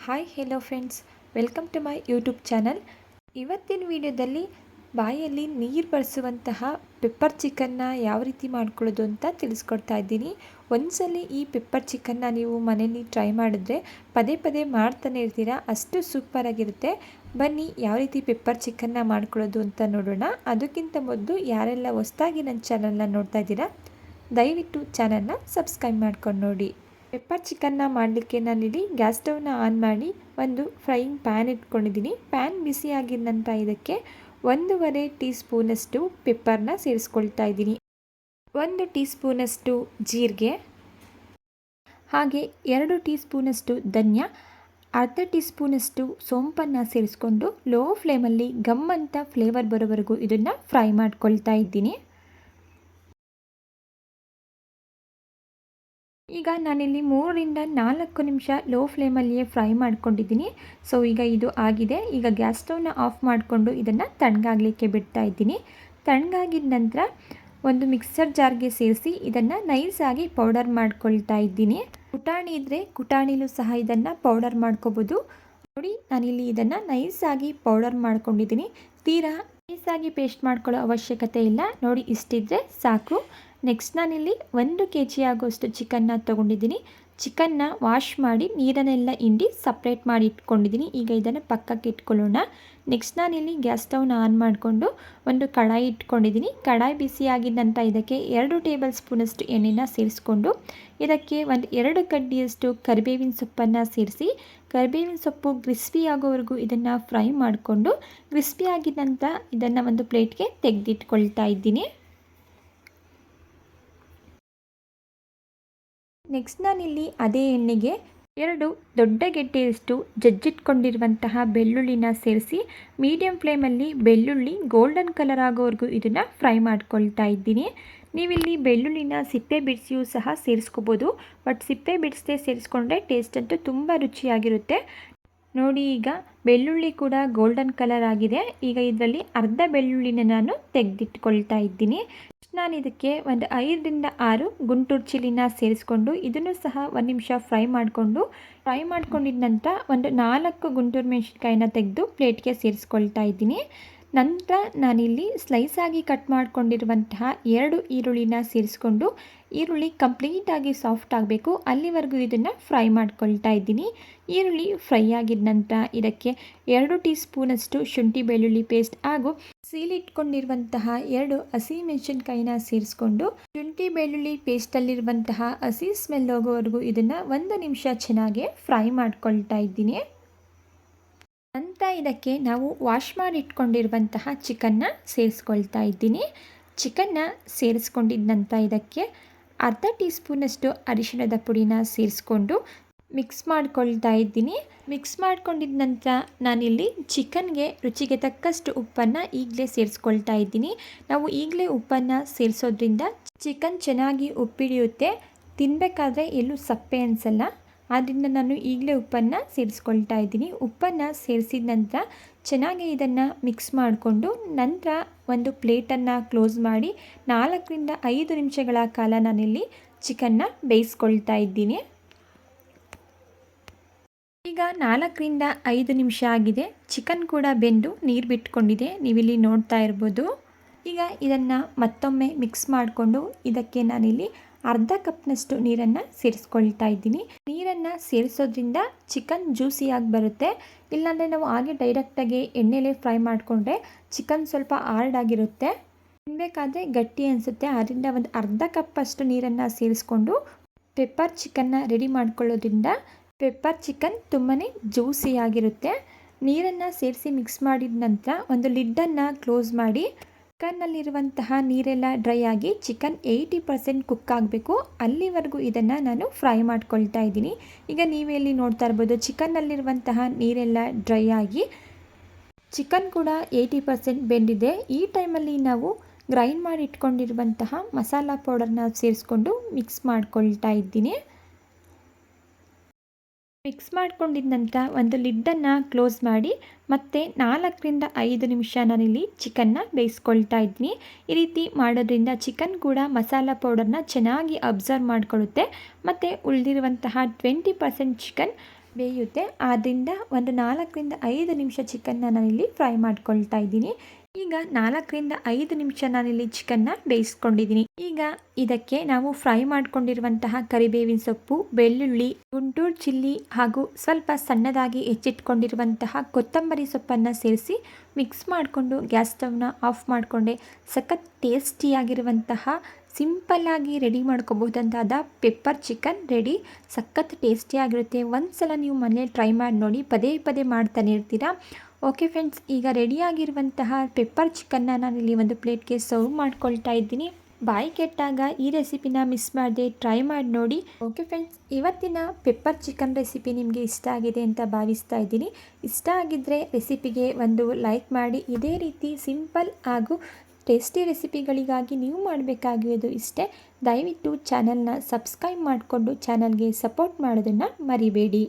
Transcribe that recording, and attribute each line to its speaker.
Speaker 1: Hi hello friends, welcome to my YouTube channel. ಇವತ್ತಿನ ವಿಡಿಯೋದಲ್ಲಿ ಬಾಯಲ್ಲಿ ನೀರು ಬರಿಸುವಂತಹ ಪೆಪ್ಪರ್ ಚಿಕನ್ನ ಯಾವ ರೀತಿ ಮಾಡ್ಕೊಳ್ಳೋದು ಅಂತ ತಿಳಿಸ್ಕೊಡ್ತಾ ಇದ್ದೀನಿ. ಒಂದ್ಸಲಿ ಈ ಪೆಪ್ಪರ್ ಚಿಕನ್ನ ನೀವು ಮನೇಲಿ ಟ್ರೈ ಮಾಡಿದ್ರೆ ಪದೇ ಪದೇ ಮಾಡ್ತಾನೆ ಇರ್ತೀರಾ, ಅಷ್ಟು ಸೂಪರಾಗಿರುತ್ತೆ. ಬನ್ನಿ ಯಾವ ರೀತಿ ಪೆಪ್ಪರ್ ಚಿಕನ್ನ ಮಾಡ್ಕೊಳ್ಳೋದು ಅಂತ ನೋಡೋಣ. ಅದಕ್ಕಿಂತ ಮೊದಲು ಯಾರೆಲ್ಲ ಹೊಸದಾಗಿ ನನ್ನ ಚಾನಲ್ನ ನೋಡ್ತಾ ಇದ್ದೀರಾ, ದಯವಿಟ್ಟು ಚಾನಲ್ನ ಸಬ್ಸ್ಕ್ರೈಬ್ ಮಾಡ್ಕೊಂಡು ನೋಡಿ. ಪೆಪ್ಪರ್ ಚಿಕನ್ನ ಮಾಡಲಿಕ್ಕೆ ನಾನಿಲ್ಲಿ ಗ್ಯಾಸ್ ಸ್ಟವ್ನ ಆನ್ ಮಾಡಿ ಒಂದು ಫ್ರೈಯಿಂಗ್ ಪ್ಯಾನ್ ಇಟ್ಕೊಂಡಿದ್ದೀನಿ. ಪ್ಯಾನ್ ಬಿಸಿ ಆಗಿದ ನಂತರ ಇದಕ್ಕೆ 1.5 ಟೀ ಸ್ಪೂನಷ್ಟು ಪೆಪ್ಪರ್ನ ಸೇರಿಸ್ಕೊಳ್ತಾ ಇದ್ದೀನಿ. 1 ಟೀ ಸ್ಪೂನಷ್ಟು ಜೀರಿಗೆ, ಹಾಗೆ 2 ಟೀ ಸ್ಪೂನಷ್ಟು ಧನಿಯಾ, ಅರ್ಧ ಟೀ ಸ್ಪೂನಷ್ಟು ಸೋಂಪನ್ನು ಸೇರಿಸ್ಕೊಂಡು ಲೋ ಫ್ಲೇಮಲ್ಲಿ ಗಮ್ ಅಂತ ಫ್ಲೇವರ್ ಬರೋವರೆಗೂ ಇದನ್ನು ಫ್ರೈ ಮಾಡ್ಕೊಳ್ತಾ ಇದ್ದೀನಿ. ಈಗ ನಾನಿಲ್ಲಿ 3ರಿಂದ 4 ನಿಮಿಷ ಲೋ ಫ್ಲೇಮಲ್ಲಿಯೇ ಫ್ರೈ ಮಾಡ್ಕೊಂಡಿದ್ದೀನಿ. ಸೊ ಈಗ ಇದು ಆಗಿದೆ. ಈಗ ಗ್ಯಾಸ್ ಸ್ಟವ್ನ ಆಫ್ ಮಾಡಿಕೊಂಡು ಇದನ್ನು ತಣ್ಣಗಾಗಲಿಕ್ಕೆ ಬಿಡ್ತಾ ಇದ್ದೀನಿ. ತಣ್ಣಗಾಗಿದ ನಂತರ ಒಂದು ಮಿಕ್ಸರ್ ಜಾರ್ಗೆ ಸೇರಿಸಿ ಇದನ್ನು ನೈಸಾಗಿ ಪೌಡರ್ ಮಾಡ್ಕೊಳ್ತಾ ಇದ್ದೀನಿ. ಕುಟಾಣಿ ಇದ್ದರೆ ಕುಟಾಣಿಲೂ ಸಹ ಇದನ್ನು ಪೌಡರ್ ಮಾಡ್ಕೋಬೋದು. ನೋಡಿ, ನಾನಿಲ್ಲಿ ಇದನ್ನು ನೈಸಾಗಿ ಪೌಡರ್ ಮಾಡ್ಕೊಂಡಿದ್ದೀನಿ. ತೀರಾ ನೈಸಾಗಿ ಪೇಸ್ಟ್ ಮಾಡ್ಕೊಳ್ಳೋ ಅವಶ್ಯಕತೆ ಇಲ್ಲ. ನೋಡಿ, ಇಷ್ಟಿದ್ರೆ ಸಾಕು. ನೆಕ್ಸ್ಟ್ ನಾನಿಲ್ಲಿ 1 kg ಆಗೋಷ್ಟು ಚಿಕನ್ನ ತೊಗೊಂಡಿದ್ದೀನಿ. ಚಿಕನ್ನ ವಾಶ್ ಮಾಡಿ ನೀರನ್ನೆಲ್ಲ ಹಿಂಡಿ ಸಪ್ರೇಟ್ ಮಾಡಿ ಇಟ್ಕೊಂಡಿದ್ದೀನಿ. ಈಗ ಇದನ್ನು ಪಕ್ಕಕ್ಕೆ ಇಟ್ಕೊಳ್ಳೋಣ. ನೆಕ್ಸ್ಟ್ ನಾನಿಲ್ಲಿ ಗ್ಯಾಸ್ ಸ್ಟವ್ನ ಆನ್ ಮಾಡಿಕೊಂಡು ಒಂದು ಕಡಾಯಿ ಇಟ್ಕೊಂಡಿದ್ದೀನಿ. ಕಡಾಯಿ ಬಿಸಿಯಾಗಿದ ನಂತರ ಇದಕ್ಕೆ 2 ಟೇಬಲ್ ಸ್ಪೂನಷ್ಟು ಎಣ್ಣೆನ ಸೇರಿಸ್ಕೊಂಡು ಇದಕ್ಕೆ 2 ಕಡ್ಡಿಯಷ್ಟು ಕರಿಬೇವಿನ ಸೊಪ್ಪನ್ನು ಸೇರಿಸಿ ಕರಿಬೇವಿನ ಸೊಪ್ಪು ಕ್ರಿಸ್ಪಿ ಆಗೋವರೆಗೂ ಇದನ್ನು ಫ್ರೈ ಮಾಡಿಕೊಂಡು ಕ್ರಿಸ್ಪಿ ಆಗಿದ ನಂತರ ಇದನ್ನು ಒಂದು ಪ್ಲೇಟ್ಗೆ ತೆಗೆದಿಟ್ಕೊಳ್ತಾ ಇದ್ದೀನಿ. ನೆಕ್ಸ್ಟ್ ನಾನಿಲ್ಲಿ ಅದೇ ಎಣ್ಣೆಗೆ 2 ದೊಡ್ಡ ಗೆಡ್ಡೆಯಷ್ಟು ಜಜ್ಜಿಟ್ಕೊಂಡಿರುವಂತಹ ಬೆಳ್ಳುಳ್ಳಿನ ಸೇರಿಸಿ ಮೀಡಿಯಂ ಫ್ಲೇಮಲ್ಲಿ ಬೆಳ್ಳುಳ್ಳಿ ಗೋಲ್ಡನ್ ಕಲರ್ ಆಗೋವರೆಗೂ ಇದನ್ನು ಫ್ರೈ ಮಾಡ್ಕೊಳ್ತಾ ಇದ್ದೀನಿ. ನೀವಿಲ್ಲಿ ಬೆಳ್ಳುಳ್ಳಿನ ಸಿಪ್ಪೆ ಬಿಡಿಸಿಯೂ ಸಹ ಸೇರಿಸ್ಕೋಬೋದು, ಬಟ್ ಸಿಪ್ಪೆ ಬಿಡಿಸದೆ ಸೇರಿಸ್ಕೊಂಡ್ರೆ ಟೇಸ್ಟ್ ಅಂತೂ ತುಂಬ ರುಚಿಯಾಗಿರುತ್ತೆ. ನೋಡಿ, ಈಗ ಬೆಳ್ಳುಳ್ಳಿ ಕೂಡ ಗೋಲ್ಡನ್ ಕಲರ್ ಆಗಿದೆ. ಈಗ ಇದರಲ್ಲಿ ಅರ್ಧ ಬೆಳ್ಳುಳ್ಳಿನ ನಾನು ತೆಗೆದಿಟ್ಕೊಳ್ತಾ ಇದ್ದೀನಿ. ನಾನು ಇದಕ್ಕೆ ಒಂದು 5ರಿಂದ 6 ಗುಂಟೂರು ಚಿಲ್ಲಿನ ಸೇರಿಸ್ಕೊಂಡು ಇದನ್ನು ಸಹ 1 ನಿಮಿಷ ಫ್ರೈ ಮಾಡ್ಕೊಂಡಿದ್ದ ನಂತರ ಒಂದು 4 ಗುಂಟೂರು ಮೆಣಸಿನ್ಕಾಯಿನ ತೆಗೆದು ಪ್ಲೇಟ್ಗೆ ಸೇರಿಸ್ಕೊಳ್ತಾ ಇದ್ದೀನಿ. ನಂತರ ನಾನಿಲ್ಲಿ ಸ್ಲೈಸಾಗಿ ಕಟ್ ಮಾಡ್ಕೊಂಡಿರುವಂತಹ 2 ಈರುಳ್ಳಿನ ಸೇರಿಸ್ಕೊಂಡು ಈರುಳ್ಳಿ ಕಂಪ್ಲೀಟಾಗಿ ಸಾಫ್ಟ್ ಆಗಬೇಕು, ಅಲ್ಲಿವರೆಗೂ ಇದನ್ನು ಫ್ರೈ ಮಾಡ್ಕೊಳ್ತಾ ಇದ್ದೀನಿ. ಈರುಳ್ಳಿ ಫ್ರೈ ಆಗಿದ ನಂತರ ಇದಕ್ಕೆ 2 ಟೀ ಸ್ಪೂನಷ್ಟು ಶುಂಠಿ ಬೆಳ್ಳುಳ್ಳಿ ಪೇಸ್ಟ್ ಹಾಗೂ ಸೀಲಿಟ್ಕೊಂಡಿರುವಂತಹ 2 ಹಸಿಮೆಣಸಿನ್ಕಾಯಿನ ಸೇರಿಸ್ಕೊಂಡು ಶುಂಠಿ ಬೆಳ್ಳುಳ್ಳಿ ಪೇಸ್ಟಲ್ಲಿರುವಂತಹ ಹಸಿ ಸ್ಮೆಲ್ ಹೋಗೋವರೆಗೂ ಇದನ್ನು 1 ನಿಮಿಷ ಚೆನ್ನಾಗಿ ಫ್ರೈ ಮಾಡ್ಕೊಳ್ತಾ ಇದ್ದೀನಿ. ನಂತರ ಇದಕ್ಕೆ ನಾವು ವಾಶ್ ಮಾಡಿ ಇಟ್ಕೊಂಡಿರುವಂತಹ ಚಿಕನ್ನ ಸೇರಿಸ್ಕೊಳ್ತಾ ಇದ್ದೀನಿ. ಚಿಕನ್ನ ಸೇರಿಸ್ಕೊಂಡಿದ್ದ ನಂತರ ಇದಕ್ಕೆ ಅರ್ಧ ಟೀ ಸ್ಪೂನಷ್ಟು ಅರಿಶಿಣದ ಪುಡಿನ ಸೇರಿಸ್ಕೊಂಡು ಮಿಕ್ಸ್ ಮಾಡ್ಕೊಳ್ತಾ ಇದ್ದೀನಿ. ಮಿಕ್ಸ್ ಮಾಡ್ಕೊಂಡಿದ್ದ ನಂತರ ನಾನಿಲ್ಲಿ ಚಿಕನ್ಗೆ ರುಚಿಗೆ ತಕ್ಕಷ್ಟು ಉಪ್ಪನ್ನು ಈಗಲೇ ಸೇರಿಸ್ಕೊಳ್ತಾ ಇದ್ದೀನಿ. ನಾವು ಈಗಲೇ ಉಪ್ಪನ್ನು ಸೇರಿಸೋದ್ರಿಂದ ಚಿಕನ್ ಚೆನ್ನಾಗಿ ಉಪ್ಪಿಡಿಯುತ್ತೆ, ತಿನ್ನಬೇಕಾದ್ರೆ ಎಲ್ಲೂ ಸಪ್ಪೆ ಅನಿಸಲ್ಲ. ಆದ್ದರಿಂದ ನಾನು ಈಗಲೇ ಉಪ್ಪನ್ನು ಸೇರಿಸ್ಕೊಳ್ತಾ ಇದ್ದೀನಿ. ಉಪ್ಪನ್ನು ಸೇರಿಸಿದ ನಂತರ ಚೆನ್ನಾಗಿ ಇದನ್ನು ಮಿಕ್ಸ್ ಮಾಡಿಕೊಂಡು ನಂತರ ಒಂದು ಪ್ಲೇಟನ್ನು ಕ್ಲೋಸ್ ಮಾಡಿ 4ರಿಂದ 5 ನಿಮಿಷಗಳ ಕಾಲ ನಾನಿಲ್ಲಿ ಚಿಕನ್ನ ಬೇಯಿಸ್ಕೊಳ್ತಾ ಇದ್ದೀನಿ. ಈಗ 4ರಿಂದ 5 ನಿಮಿಷ ಆಗಿದೆ. ಚಿಕನ್ ಕೂಡ ಬೆಂದು ನೀರು ಬಿಟ್ಕೊಂಡಿದೆ, ನೀವಿಲ್ಲಿ ನೋಡ್ತಾ ಇರ್ಬೋದು. ಈಗ ಇದನ್ನು ಮತ್ತೊಮ್ಮೆ ಮಿಕ್ಸ್ ಮಾಡಿಕೊಂಡು ಇದಕ್ಕೆ ನಾನಿಲ್ಲಿ ಅರ್ಧ ಕಪ್ನಷ್ಟು ನೀರನ್ನು ಸೇರಿಸ್ಕೊಳ್ತಾ ಇದ್ದೀನಿ. ನೀರನ್ನು ಸೇರಿಸೋದ್ರಿಂದ ಚಿಕನ್ ಜ್ಯೂಸಿಯಾಗಿ ಬರುತ್ತೆ. ಇಲ್ಲಾಂದರೆ ನಾವು ಹಾಗೆ ಡೈರೆಕ್ಟಾಗಿ ಎಣ್ಣೆಲೇ ಫ್ರೈ ಮಾಡಿಕೊಂಡ್ರೆ ಚಿಕನ್ ಸ್ವಲ್ಪ ಹಾರ್ಡಾಗಿರುತ್ತೆ, ತಿನ್ನಬೇಕಾದ್ರೆ ಗಟ್ಟಿ ಅನಿಸುತ್ತೆ. ಅದರಿಂದ ಒಂದು ಅರ್ಧ ಕಪ್ಪಷ್ಟು ನೀರನ್ನು ಸೇರಿಸ್ಕೊಂಡು ಪೆಪ್ಪರ್ ಚಿಕನ್ನ ರೆಡಿ ಮಾಡ್ಕೊಳ್ಳೋದ್ರಿಂದ ಪೆಪ್ಪರ್ ಚಿಕನ್ ತುಂಬಾ ಜ್ಯೂಸಿಯಾಗಿರುತ್ತೆ. ನೀರನ್ನು ಸೇರಿಸಿ ಮಿಕ್ಸ್ ಮಾಡಿದ ನಂತರ ಒಂದು ಲಿಡ್ಡನ್ನು ಕ್ಲೋಸ್ ಮಾಡಿ ಚಿಕನ್ನಲ್ಲಿರುವಂತಹ ನೀರೆಲ್ಲ ಡ್ರೈ ಆಗಿ ಚಿಕನ್ 80% ಕುಕ್ ಆಗಬೇಕು, ಅಲ್ಲಿವರೆಗೂ ಇದನ್ನು ನಾನು ಫ್ರೈ ಮಾಡ್ಕೊಳ್ತಾ ಇದ್ದೀನಿ. ಈಗ ನೀವೆಲ್ಲಿ ನೋಡ್ತಾ ಇರ್ಬೋದು, ಚಿಕನ್ನಲ್ಲಿರುವಂತಹ ನೀರೆಲ್ಲ ಡ್ರೈ ಆಗಿ ಚಿಕನ್ ಕೂಡ 80% ಬೆಂದಿದೆ. ಈ ಟೈಮಲ್ಲಿ ನಾವು ಗ್ರೈಂಡ್ ಮಾಡಿ ಇಟ್ಕೊಂಡಿರುವಂತಹ ಮಸಾಲ ಪೌಡರ್ನ ಸೇರಿಸ್ಕೊಂಡು ಮಿಕ್ಸ್ ಮಾಡ್ಕೊಳ್ತಾ ಇದ್ದೀನಿ. ಮಿಕ್ಸ್ ಮಾಡ್ಕೊಂಡಿದ್ದ ನಂತರ ಒಂದು ಲಿಡ್ಡನ್ನು ಕ್ಲೋಸ್ ಮಾಡಿ ಮತ್ತೆ 4ರಿಂದ 5 ನಿಮಿಷ ನಾನಿಲ್ಲಿ ಚಿಕನ್ನ ಬೇಯಿಸ್ಕೊಳ್ತಾ ಇದ್ದೀನಿ. ಈ ರೀತಿ ಮಾಡೋದ್ರಿಂದ ಚಿಕನ್ ಕೂಡ ಮಸಾಲ ಪೌಡರ್ನ ಚೆನ್ನಾಗಿ ಅಬ್ಸರ್ವ್ ಮಾಡ್ಕೊಳ್ಳುತ್ತೆ ಮತ್ತು ಉಳಿದಿರುವಂತಹ 20% ಚಿಕನ್ ಬೇಯುತ್ತೆ. ಆದ್ದರಿಂದ ಒಂದು 4-5 ನಿಮಿಷ ಚಿಕನ್ನ ನಾನಿಲ್ಲಿ ಫ್ರೈ ಮಾಡ್ಕೊಳ್ತಾ ಇದ್ದೀನಿ. ಈಗ 4-5 ನಿಮಿಷ ನಾನಿಲ್ಲಿ ಚಿಕನ್ನ ಬೇಯಿಸ್ಕೊಂಡಿದ್ದೀನಿ. ಈಗ ಇದಕ್ಕೆ ನಾವು ಫ್ರೈ ಮಾಡ್ಕೊಂಡಿರುವಂತಹ ಕರಿಬೇವಿನ ಸೊಪ್ಪು, ಬೆಳ್ಳುಳ್ಳಿ, ಗುಂಟೂರು ಚಿಲ್ಲಿ ಹಾಗೂ ಸ್ವಲ್ಪ ಸಣ್ಣದಾಗಿ ಹೆಚ್ಚಿಟ್ಕೊಂಡಿರುವಂತಹ ಕೊತ್ತಂಬರಿ ಸೊಪ್ಪನ್ನು ಸೇರಿಸಿ ಮಿಕ್ಸ್ ಮಾಡಿಕೊಂಡು ಗ್ಯಾಸ್ ಸ್ಟವ್ನ ಆಫ್ ಮಾಡಿಕೊಂಡೆ. ಸಖತ್ ಟೇಸ್ಟಿಯಾಗಿರುವಂತಹ ಸಿಂಪಲ್ಲಾಗಿ ರೆಡಿ ಮಾಡ್ಕೋಬಹುದಂತಾದ ಪೆಪ್ಪರ್ ಚಿಕನ್ ರೆಡಿ. ಸಖತ್ ಟೇಸ್ಟಿಯಾಗಿರುತ್ತೆ. ಒಂದು ಸಲ ನೀವು ಮನೇಲಿ ಟ್ರೈ ಮಾಡಿ ನೋಡಿ, ಪದೇ ಪದೇ ಮಾಡ್ತಾನೆ ಇರ್ತೀರಾ. ಓಕೆ ಫ್ರೆಂಡ್ಸ್, ಈಗ ರೆಡಿಯಾಗಿರುವಂತಹ ಪೆಪ್ಪರ್ ಚಿಕನ್ನ ನಾನಿಲ್ಲಿ ಒಂದು ಪ್ಲೇಟ್ಗೆ ಸರ್ವ್ ಮಾಡ್ಕೊಳ್ತಾ ಇದ್ದೀನಿ. ಬಾಯಿ ಕೆಟ್ಟಾಗ ಈ ರೆಸಿಪಿನ ಮಿಸ್ ಮಾಡದೆ ಟ್ರೈ ಮಾಡಿ ನೋಡಿ. ಓಕೆ ಫ್ರೆಂಡ್ಸ್, ಇವತ್ತಿನ ಪೆಪ್ಪರ್ ಚಿಕನ್ ರೆಸಿಪಿ ನಿಮಗೆ ಇಷ್ಟ ಆಗಿದೆ ಅಂತ ಭಾವಿಸ್ತಾ ಇದ್ದೀನಿ. ಇಷ್ಟ ಆಗಿದ್ದರೆ ರೆಸಿಪಿಗೆ ಒಂದು ಲೈಕ್ ಮಾಡಿ. ಇದೇ ರೀತಿ ಸಿಂಪಲ್ ಹಾಗೂ ಟೇಸ್ಟಿ ರೆಸಿಪಿಗಳಿಗಾಗಿ ನೀವು ಮಾಡಬೇಕಾಗಿರೋದು ಇಷ್ಟೇ. ದಯವಿಟ್ಟು ಚಾನಲ್ನ ಸಬ್ಸ್ಕ್ರೈಬ್ ಮಾಡಿಕೊಂಡು ಚಾನಲ್ಗೆ ಸಪೋರ್ಟ್ ಮಾಡೋದನ್ನು ಮರಿಬೇಡಿ.